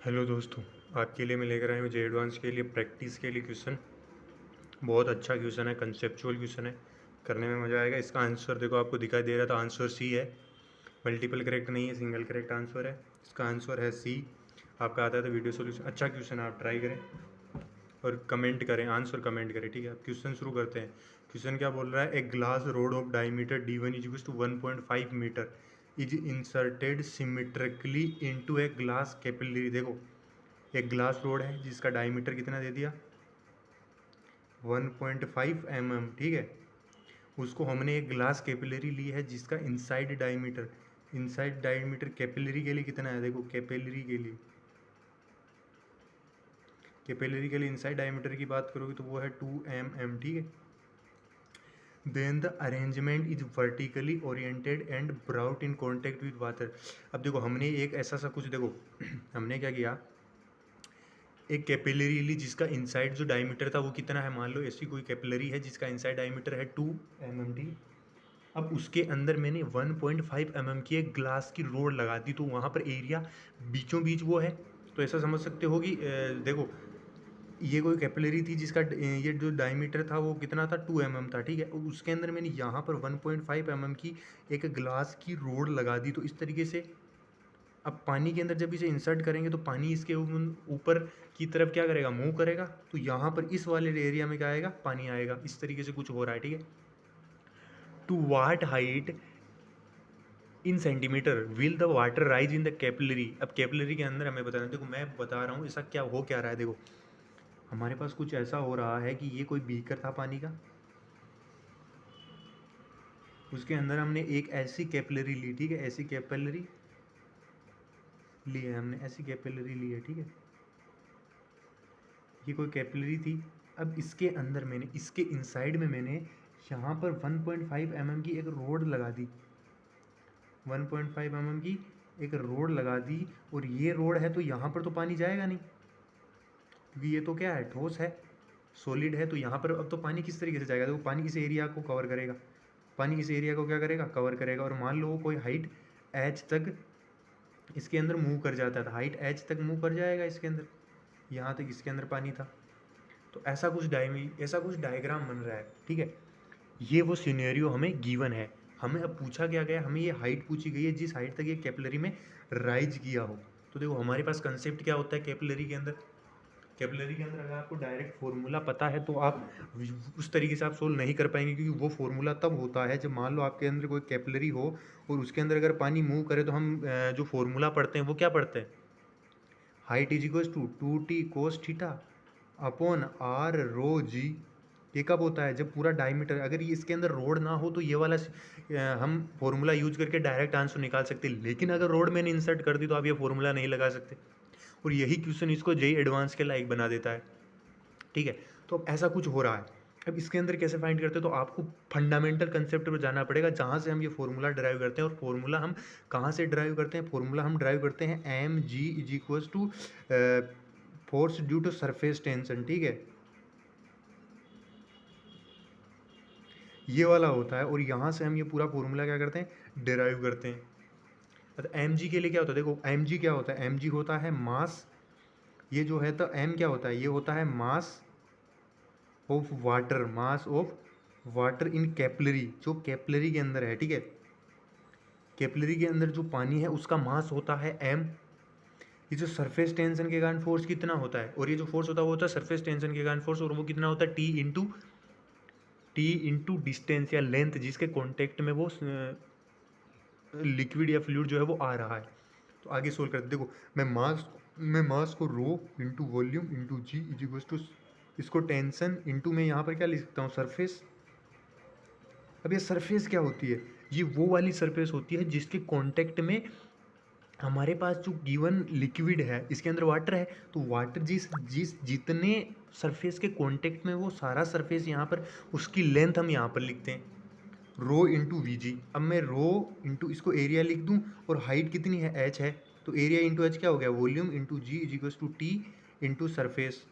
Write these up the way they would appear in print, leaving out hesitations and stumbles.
Hello दोस्तों, आपके लिए मैं लेकर आया हूँ जे एडवांस के लिए प्रैक्टिस के लिए क्वेश्चन। बहुत अच्छा क्वेश्चन है, कंसेप्चुअल क्वेश्चन है, करने में मज़ा आएगा। इसका आंसर देखो, आपको दिखाई दे रहा था, आंसर सी है। मल्टीपल करेक्ट नहीं है, सिंगल करेक्ट आंसर है। इसका आंसर है सी। आपका आता है तो वीडियो सोल्यूशन, अच्छा क्वेश्चन है, आप ट्राई करें और कमेंट करें, आंसर कमेंट करें। ठीक है, अब क्वेश्चन शुरू करते हैं। क्वेश्चन क्या बोल रहा है? A glass rod of diameter d1 is equals to 1.5 metre is inserted symmetrically into a glass capillary. देखो, एक ग्लास रोड है जिसका डायमीटर कितना दे दिया, 1.5 mm। ठीक है, उसको हमने एक ग्लास कैपिलरी ली है जिसका इनसाइड डायमीटर कैपिलरी के लिए कितना है? देखो, कैपिलरी के लिए इनसाइड डायमीटर की बात करोगे तो वो है 2 mm। ठीक है, then the arrangement is vertically oriented and brought in contact with water. अब देखो, हमने एक ऐसा सा कुछ, देखो हमने क्या किया, एक कैपिलरी ली जिसका इनसाइड जो डायमीटर था वो कितना है, मान लो ऐसी कोई कैपिलरी है जिसका इनसाइड डायमीटर है 2 mm। ठीक, अब उसके अंदर मैंने 1.5 mm की एक ग्लास की रोड लगा दी, तो वहाँ पर एरिया बीचों बीच वो है। तो ऐसा समझ सकते हो कि देखो, ये कोई कैपिलरी थी जिसका ये जो डायमीटर था वो कितना था, 2 mm था। ठीक है, और उसके अंदर मैंने यहाँ पर 1.5 mm की एक ग्लास की रोड लगा दी। तो इस तरीके से अब पानी के अंदर जब इसे इंसर्ट करेंगे तो पानी इसके ऊपर की तरफ क्या करेगा, मूव करेगा। तो यहाँ पर इस वाले एरिया में क्या आएगा, पानी आएगा। इस तरीके से कुछ हो रहा है। ठीक है, to what height in centimetre will the water rise in the capillary. अब कैपिलरी के अंदर हमें बताना, देखो मैं बता रहा हूँ ऐसा क्या हो क्या रहा है। देखो, हमारे पास कुछ ऐसा हो रहा है कि ये कोई बीकर था पानी का, उसके अंदर हमने एक ऐसी कैपिलरी ली। ठीक है, ऐसी कैपिलरी ली है हमने, ऐसी कैपिलरी ली है। ठीक है, ये कोई कैपिलरी थी। अब इसके अंदर मैंने, इसके इनसाइड में मैंने यहाँ पर 1.5 mm की एक रोड लगा दी, 1.5 mm की एक रोड लगा दी। और ये रोड है तो यहाँ पर तो पानी जाएगा नहीं, क्योंकि ये तो क्या है, ठोस है, सॉलिड है। तो यहाँ पर अब तो पानी किस तरीके से जाएगा? तो पानी इस एरिया को कवर करेगा, पानी इस एरिया को क्या करेगा, कवर करेगा। और मान लो कोई हाइट एच तक इसके अंदर मूव कर जाता था, हाइट एच तक मूव कर जाएगा इसके अंदर, यहाँ तक इसके अंदर पानी था। तो ऐसा कुछ डायग्राम बन रहा है। ठीक है, ये वो सिनेरियो हमें गिवन है। हमें अब पूछा क्या गया, हमें ये हाइट पूछी गई है जिस हाइट तक ये कैपिलरी में राइज किया हो। तो देखो, हमारे पास कंसेप्ट क्या होता है कैपिलरी के अंदर। कैपिलरी के अंदर अगर आपको डायरेक्ट फार्मूला पता है तो आप उस तरीके से आप सोल्व नहीं कर पाएंगे, क्योंकि वो फार्मूला तब होता है जब मान लो आपके अंदर कोई कैपिलरी हो और उसके अंदर अगर पानी मूव करे तो हम जो फार्मूला पढ़ते हैं वो क्या पढ़ते हैं, height is equals to 2t cos theta upon r rho g. ये कब होता है, जब पूरा डायमीटर, अगर ये इसके अंदर रोड ना हो तो ये वाला हम फॉर्मूला यूज करके डायरेक्ट आंसर निकाल सकते हैं। लेकिन अगर रोड मैंने इंसर्ट कर दी तो आप ये फॉर्मूला नहीं लगा सकते, और यही क्वेश्चन इसको जेई एडवांस के लायक बना देता है। ठीक है, तो अब ऐसा कुछ हो रहा है। अब इसके अंदर कैसे फाइंड करते हैं, तो आपको फंडामेंटल कंसेप्ट पर जाना पड़ेगा जहाँ से हम ये फॉर्मूला ड्राइव करते हैं। और फॉर्मूला हम कहाँ से ड्राइव करते हैं, फॉर्मूला हम ड्राइव करते हैं M G is equals to force due to surface tension. ठीक है, ये वाला होता है, और यहाँ से हम ये पूरा फॉर्मूला क्या करते हैं, डिराइव करते हैं। तो एम जी के लिए क्या होता है, देखो एम जी क्या होता है, एम जी होता है मास, ये जो है तो एम क्या होता है, ये होता है mass of water, mass of water in capillary, जो कैपिलरी के अंदर है। ठीक है, कैपिलरी के अंदर जो पानी है उसका मास होता है एम। ये जो सरफेस टेंशन के कारण फोर्स कितना होता है, और ये जो फोर्स होता है वो होता है सरफेस टेंशन के कारण फोर्स, और वो कितना होता है, टी इंटू डिस्टेंस या लेंथ जिसके कॉन्टेक्ट में वो लिक्विड या फ्लूइड जो है वो आ रहा है। तो आगे सोल्व करते, देखो मैं मास को rho into volume into ji is equal to, इसको टेंशन इंटू मैं यहाँ पर क्या लिख सकता हूँ, सरफेस। अब ये सरफेस क्या होती है, ये वो वाली सरफेस होती है जिसके कांटेक्ट में हमारे पास जो गिवन लिक्विड है, इसके अंदर वाटर है, तो वाटर जिस जिस जितने सरफेस के कांटेक्ट में वो सारा सरफेस यहाँ पर, उसकी लेंथ हम यहाँ पर लिखते हैं रो इंटू वी जी। अब मैं रो इंटू इसको एरिया लिख दूँ, और हाइट कितनी है, एच है, तो एरिया इंटू एच क्या हो गया, volume into ji is equal to T into surface.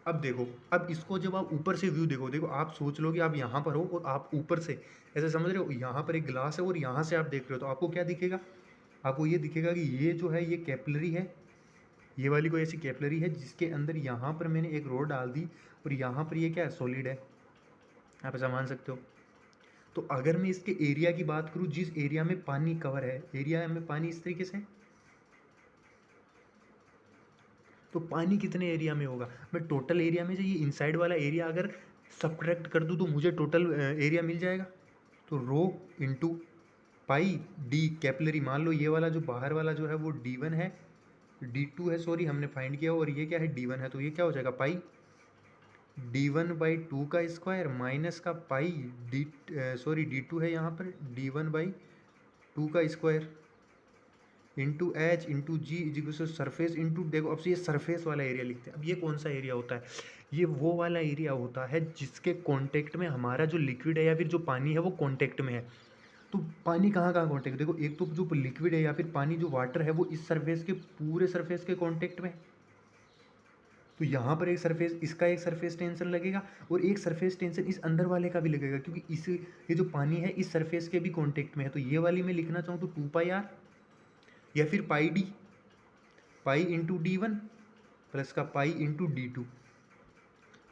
अब देखो, अब इसको जब आप ऊपर से व्यू देखो, देखो आप सोच लो कि आप यहाँ पर हो और आप ऊपर से ऐसे समझ रहे हो, यहाँ पर एक ग्लास है और यहाँ से आप देख रहे हो, तो आपको क्या दिखेगा, आपको ये दिखेगा कि ये जो है ये कैपिलरी है, ये वाली कोई ऐसी कैपिलरी है जिसके अंदर यहाँ पर मैंने एक रोड डाल दी और यहाँ पर ये क्या है, सॉलिड है। आप ऐसा मान सकते हो। तो अगर मैं इसके एरिया की बात करूँ, जिस एरिया में पानी कवर है, एरिया में पानी इस तरीके से, तो पानी कितने एरिया में होगा, मैं टोटल एरिया में से ये इनसाइड वाला एरिया अगर सब्ट्रैक्ट कर दूँ तो मुझे टोटल एरिया मिल जाएगा। तो rho into pi D capillary, मान लो ये वाला जो बाहर वाला जो है वो D1 है, D2 है, सॉरी हमने फाइंड किया, और ये क्या है D1 है, तो ये क्या हो जाएगा पाई D1/2 का स्क्वायर माइनस का पाई D2 है यहाँ पर D1/2 का square into H into G is equal to surface into, देखो अब से ये सरफेस वाला एरिया लिखते हैं। अब ये कौन सा एरिया होता है, ये वो वाला एरिया होता है जिसके कांटेक्ट में हमारा जो लिक्विड है या फिर जो पानी है वो कांटेक्ट में है। तो पानी कहाँ कहाँ कांटेक्ट, देखो एक तो जो लिक्विड है या फिर पानी जो वाटर है वो इस सरफेस के पूरे सरफेस के कांटेक्ट में है। तो यहाँ पर एक सरफेस, इसका एक सरफेस टेंशन लगेगा और एक सरफेस टेंशन इस अंदर वाले का भी लगेगा, क्योंकि इस ये जो पानी है इस सरफेस के भी कांटेक्ट में है। तो ये वाली मैं लिखना चाहूँ तो 2πr या फिर pi D, pi into D1 plus का पाई इंटू D2।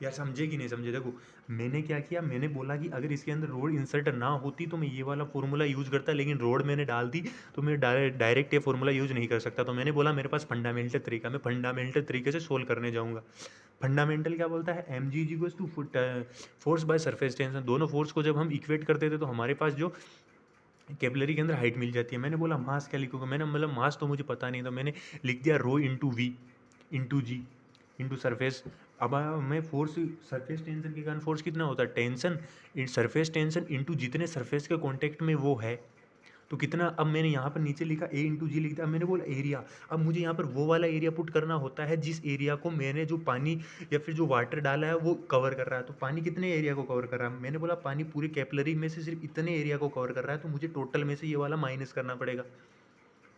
यार समझे कि नहीं समझे, देखो मैंने क्या किया, मैंने बोला कि अगर इसके अंदर रोड इंसर्ट ना होती तो मैं ये वाला फॉर्मूला यूज़ करता, लेकिन रोड मैंने डाल दी तो मैं डायरेक्ट ये फॉर्मूला यूज़ नहीं कर सकता। तो मैंने बोला मेरे पास फंडामेंटल तरीका, मैं फंडामेंटल तरीके से सोल्व करने जाऊँगा। फंडामेंटल क्या बोलता है, mg force by surface tension, दोनों फोर्स को जब हम इक्वेट करते थे तो हमारे पास जो कैपिलरी के अंदर हाइट मिल जाती है। मैंने बोला मास क्या लिखूँगा, मैंने मतलब मास तो मुझे पता नहीं था, मैंने लिख दिया rho into V into g into surface. अब मैं फोर्स, सरफेस टेंशन के कारण फोर्स कितना होता है, tension in surface tension into जितने सरफेस के कांटेक्ट में वो है, तो कितना। अब मैंने यहाँ पर नीचे लिखा A इंटू जी लिख दिया। अब मैंने बोला एरिया, अब मुझे यहाँ पर वो वाला एरिया पुट करना होता है जिस एरिया को मैंने जो पानी या फिर जो वाटर डाला है वो कवर कर रहा है। तो पानी कितने एरिया को कवर कर रहा है, मैंने बोला पानी पूरी कैपिलरी में से सिर्फ इतने एरिया को कवर कर रहा है, तो मुझे टोटल में से ये वाला माइनस करना पड़ेगा,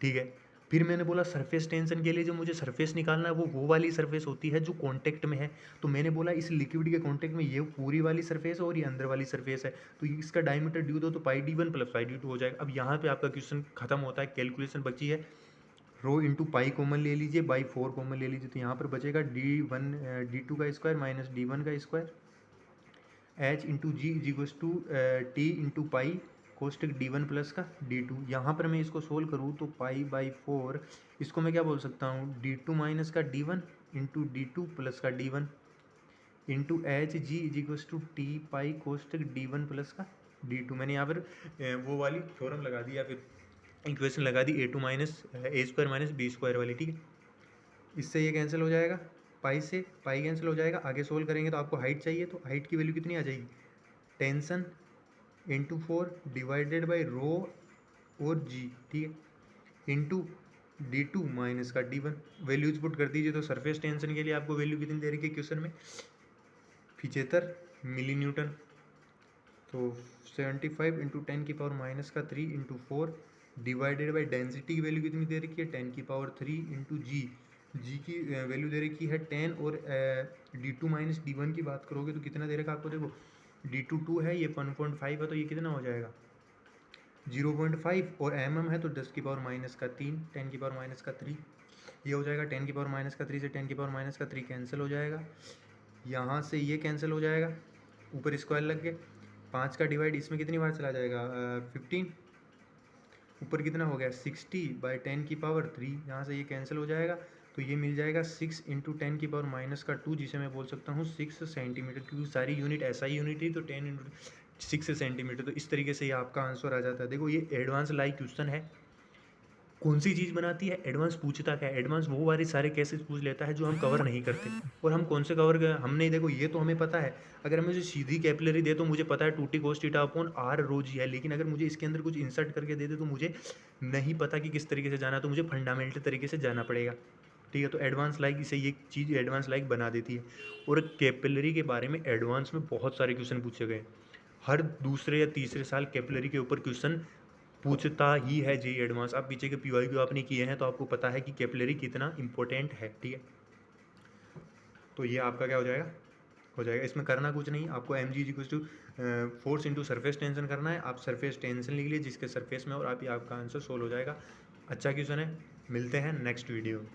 ठीक है। फिर मैंने बोला सरफेस टेंशन के लिए जो मुझे सरफेस निकालना है वो वाली सरफेस होती है जो कांटेक्ट में है। तो मैंने बोला इस लिक्विड के कांटेक्ट में ये पूरी वाली सरफेस है और ये अंदर वाली सरफेस है, तो इसका डायमीटर ड्यू दो तो पाई D1 प्लस पाई D2 हो जाएगा। अब यहाँ पे आपका क्वेश्चन खत्म होता है, कैलकुलेशन बची है रो इंटू पाई कॉमन ले लीजिए, बाई 4 कॉमन ले लीजिए, तो यहाँ पर बचेगा D2 का स्क्वायर माइनस D1 का square H into g is equals to T into pi कोस्टिक D1 प्लस का D2। यहाँ पर मैं इसको सोल्व करूँ तो पाई/4, इसको मैं क्या बोल सकता हूँ, D2 माइनस का D1 इंटू D2 प्लस का D1 into H g is equals to T pi कोस्टिक D1 प्लस का D2। मैंने यहाँ पर वो वाली थ्योरम लगा दी या फिर इक्वेशन लगा दी A2 minus A² minus B² वाली, ठीक है। इससे ये कैंसिल हो जाएगा, पाई से पाई कैंसिल हो जाएगा। आगे सोल्व करेंगे तो आपको हाइट चाहिए, तो हाइट की वैल्यू कितनी आ जाएगी, tension into 4 divided by rho और जी, ठीक है, इंटू D2 माइनस का D1। वैल्यूज पुट कर दीजिए, तो सरफेस टेंशन के लिए आपको वैल्यू कितनी दे रखी है क्वेश्चन में, 75 मिली न्यूटन। तो 75 into 10⁻³ into 4 divided by density की वैल्यू कितनी दे रखी है, 10⁻³ इंटू जी की वैल्यू दे रखी है 10, और D2 माइनस D1 की बात करोगे तो कितना दे रखा है आपको, देखो D2 2 है, ये 1.5 है, तो ये कितना हो जाएगा 0.5, और है तो 10⁻³ 10⁻³ ये हो जाएगा 10⁻³ से 10⁻³ कैंसिल हो जाएगा, यहाँ से ये कैंसिल हो जाएगा, ऊपर स्क्वायर लग गए, 5 का डिवाइड इसमें कितनी बार चला जाएगा 15, ऊपर कितना हो गया 60/10⁻³, यहाँ से ये कैंसिल हो जाएगा, तो ये मिल जाएगा 6 इंटू 10⁻², जिसे मैं बोल सकता हूँ 6 सेंटीमीटर, क्योंकि सारी यूनिट ऐसा ही यूनिट ही, तो 10 इंटू 6 सेंटीमीटर। तो इस तरीके से ये आपका आंसर आ जाता है। देखो ये एडवांस लाइक क्वेश्चन है, कौन सी चीज़ बनाती है, एडवांस पूछता क्या है, एडवांस वो वाली सारे केसेस पूछ लेता है जो हम कवर नहीं करते, और हम कौन से कवर हमने, देखो ये तो हमें पता है, अगर मुझे सीधी कैपिलरी दे तो मुझे पता है 2t cos θ अपॉन r रो जी है, लेकिन अगर मुझे इसके अंदर कुछ इंसर्ट करके दे दे तो मुझे नहीं पता कि किस तरीके से जाना, तो मुझे फंडामेंटल तरीके से जाना पड़ेगा, ठीक है। तो एडवांस लाइक इसे ये चीज़ एडवांस लाइक बना देती है। और कैपिलरी के बारे में एडवांस में बहुत सारे क्वेश्चन पूछे गए, हर दूसरे या तीसरे साल कैपिलरी के ऊपर क्वेश्चन पूछता ही है जेईई एडवांस। आप पीछे के PYQ आपने किए हैं तो आपको पता है कि कैपिलरी कितना इंपॉर्टेंट है, ठीक है। तो ये आपका क्या हो जाएगा, इसमें करना कुछ नहीं, आपको mg force into surface tension करना है, आप सरफेस टेंशन लिख लीजिए जिसके सरफेस में, और आप ये आपका आंसर सोल्व हो जाएगा। अच्छा क्वेश्चन है। मिलते हैं नेक्स्ट वीडियो।